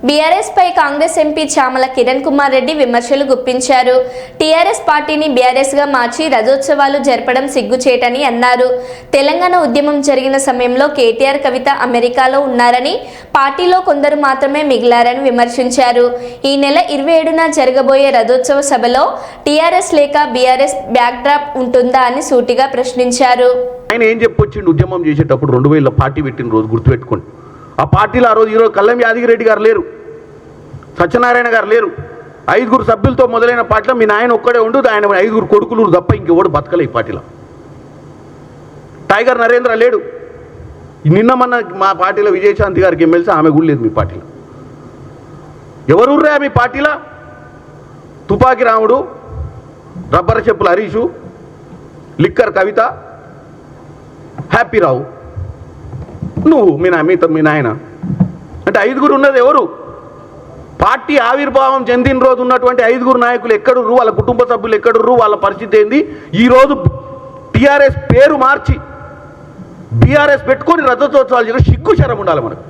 BRS పై Congress MP Chamala Kiran Kumar Reddy విమర్శలు గుప్పించారు. TRS పార్టీని బీఆర్ఎస్ గా మార్చి రథోత్సవాలు జరపడం సిగ్గుచేటని అన్నారు. తెలంగాణ ఉద్యమం జరిగిన సమయంలో కేటీఆర్, కవిత అమెరికాలో ఉన్నారని, పార్టీలో కొందరు మాత్రమే మిగిలారని విమర్శించారు. ఈ నెల 27న జరగబోయే రథోత్సవ సభలో టీఆర్ఎస్ లేక బీఆర్ఎస్ బ్యాక్ డ్రాప్ ఉంటుందా అని సూటిగా ప్రశ్నించారు. ఆయన ఏం చెప్పొచ్చిండు? ఉద్యమం చేసేటప్పుడు 2000 పార్టీ పెట్టిన రోజు గుర్తుపెట్టుకోండి. ఆ పార్టీలో ఆ రోజు ఈరోజు కల్లం యాదగిరెడ్డి గారు లేరు, సత్యనారాయణ గారు లేరు. 5 సభ్యులతో మొదలైన పార్టీలో మీ నాయన ఒక్కడే ఉండు, ఆయన 5 కొడుకులు తప్ప ఇంకెవడు బతకలే ఈ పార్టీలో. టైగర్ నరేంద్ర లేడు. నిన్న మొన్న మా పార్టీలో విజయశాంతి గారికి ఎమ్మెల్సీ, ఆమె కూడా లేదు మీ పార్టీలో. ఎవరుర్రా మీ పార్టీలో? తుపాకి రాముడు, రబ్బర్ చెప్పుల హరీషు, లిక్కర్ కవిత, హ్యాపీ రావు, నువ్వు మీ నాయన అంటే 5 ఉన్నది ఎవరు? పార్టీ ఆవిర్భావం చెందిన రోజు ఉన్నటువంటి 5 నాయకులు ఎక్కడుర్రు? వాళ్ళ కుటుంబ సభ్యులు ఎక్కడుర్రు? వాళ్ళ పరిస్థితి ఏంది? ఈరోజు టీఆర్ఎస్ పేరు మార్చి బీఆర్ఎస్ పెట్టుకొని రథోత్సవాలు చేయడం సిగ్గు శరం ఉండాలి మనకు.